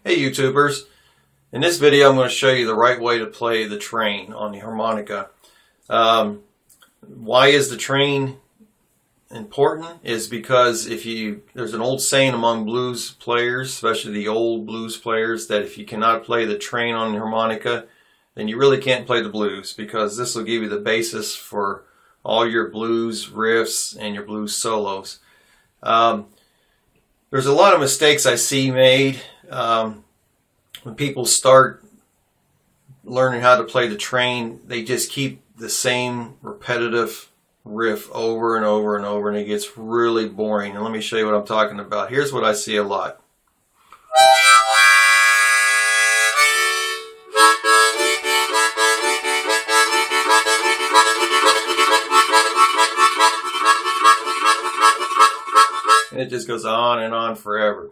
Hey YouTubers, in this video I'm going to show you the right way to play the train on the harmonica. Why is the train important? Is because there's an old saying among blues players, especially the old blues players, that if you cannot play the train on the harmonica, then you really can't play the blues, because this will give you the basis for all your blues riffs and your blues solos. There's a lot of mistakes I see made when people start learning how to play the train. They just keep the same repetitive riff over and over and over, and it gets really boring. And let me show you what I'm talking about. Here's what I see a lot. And it just goes on and on forever.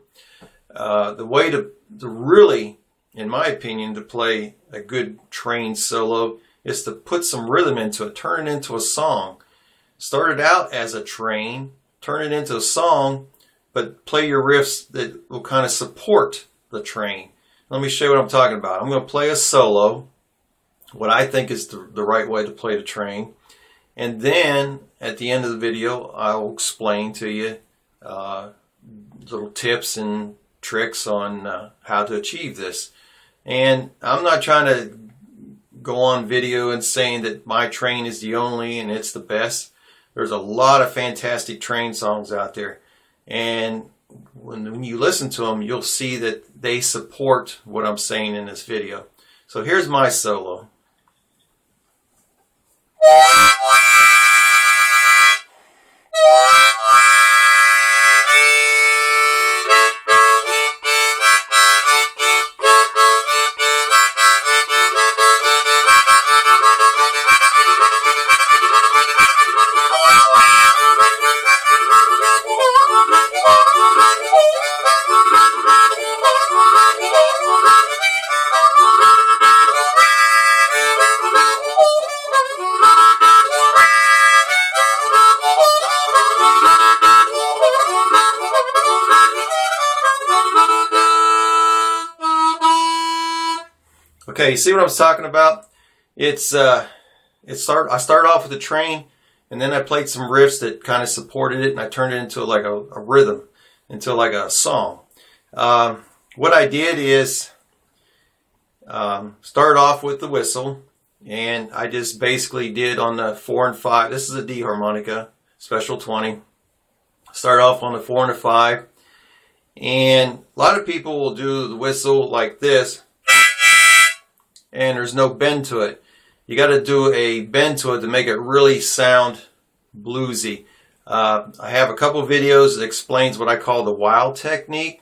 The way to really, in my opinion, to play a good train solo is to put some rhythm into it, turn it into a song. Start it out as a train, turn it into a song, but play your riffs that will kind of support the train. Let me show you what I'm talking about. I'm going to play a solo, what I think is the right way to play the train, and then at the end of the video I'll explain to you little tips and tricks on how to achieve this. And I'm not trying to go on video and saying that my train is the only and it's the best. There's a lot of fantastic train songs out there, and when you listen to them, you'll see that they support what I'm saying in this video. So here's my solo. Okay, you see what I was talking about? I started off with a train, and then I played some riffs that kind of supported it, and I turned it into like a rhythm, into like a song. What I did is start off with the whistle, and I just basically did on the 4 and 5. This is a D harmonica, special 20. Start off on the 4 and the 5, and a lot of people will do the whistle like this, and there's no bend to it. You got to do a bend to it to make it really sound bluesy. I have a couple of videos that explains what I call the wow technique.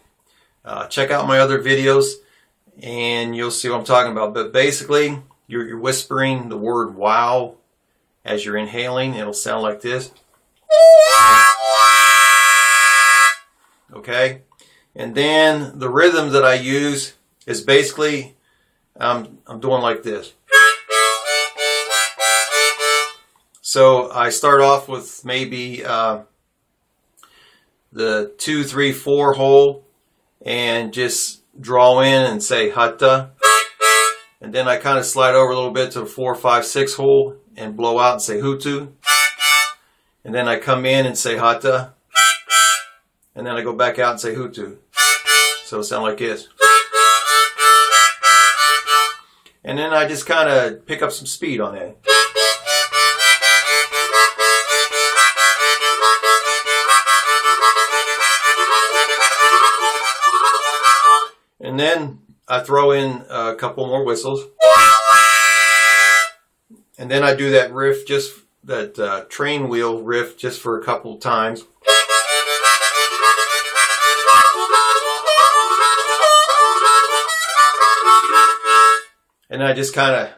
Check out my other videos and you'll see what I'm talking about. But basically, you're whispering the word wow as you're inhaling. It'll sound like this. Okay? And then the rhythm that I use is basically I'm doing like this. So I start off with maybe the 2, 3, 4 hole, and just draw in and say hatta, and then I kind of slide over a little bit to the 4, 5, 6 hole and blow out and say hutu, and then I come in and say hatta, and then I go back out and say hutu. So it sounds like this. And then I just kind of pick up some speed on that. And then I throw in a couple more whistles. And then I do that riff, just that train wheel riff, just for a couple times. And I just kind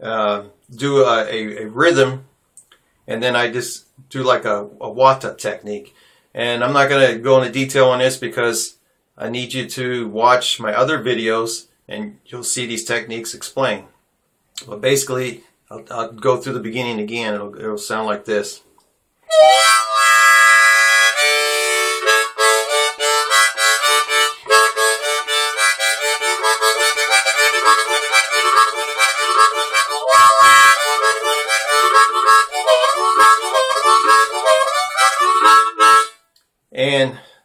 of do a rhythm, and then I just do like a wata technique. And I'm not going to go into detail on this because I need you to watch my other videos and you'll see these techniques explained. But basically, I'll go through the beginning again. It'll sound like this.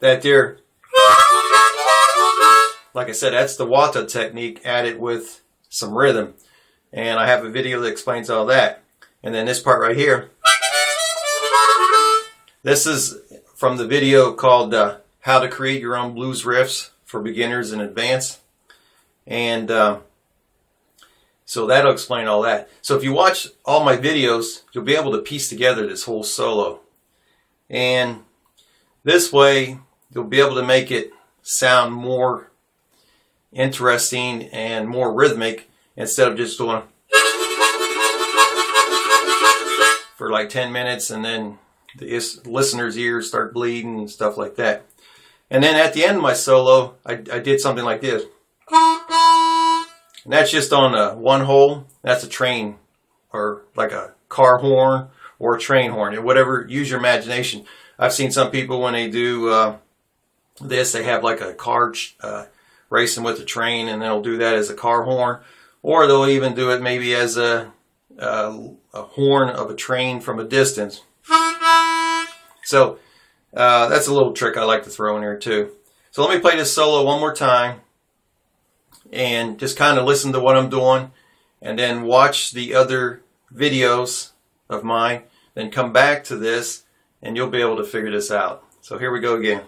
that there, like I said, that's the wata technique added with some rhythm. And I have a video that explains all that. And then this part right here, this is from the video called How to Create Your Own Blues Riffs for Beginners and Advanced. And so that'll explain all that. So if you watch all my videos, you'll be able to piece together this whole solo. And this way, you'll be able to make it sound more interesting and more rhythmic instead of just doing for like 10 minutes and then the listener's ears start bleeding and stuff like that. And then at the end of my solo, I did something like this. And that's just on one hole. That's a train or like a car horn or a train horn. And whatever, use your imagination. I've seen some people when they do this, they have like a car racing with a train, and they'll do that as a car horn. Or they'll even do it maybe as a horn of a train from a distance. So that's a little trick I like to throw in here too. So let me play this solo one more time and just kind of listen to what I'm doing, and then watch the other videos of mine, then come back to this and you'll be able to figure this out. So here we go again.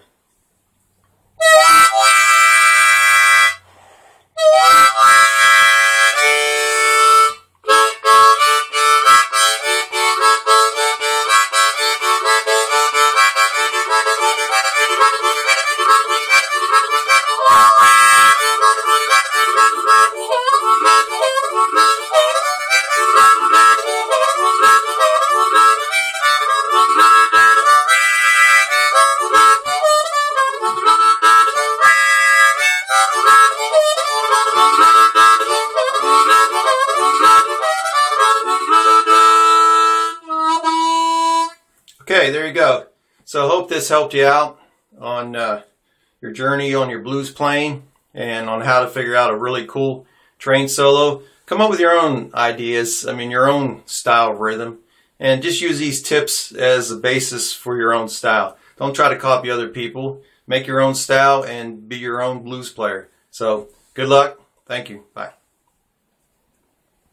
Okay, there you go. So I hope this helped you out on your journey on your blues playing and on how to figure out a really cool train solo. Come up with your own ideas, your own style of rhythm, and just use these tips as a basis for your own style. Don't try to copy other people. Make your own style and be your own blues player. So good luck. Thank you. Bye.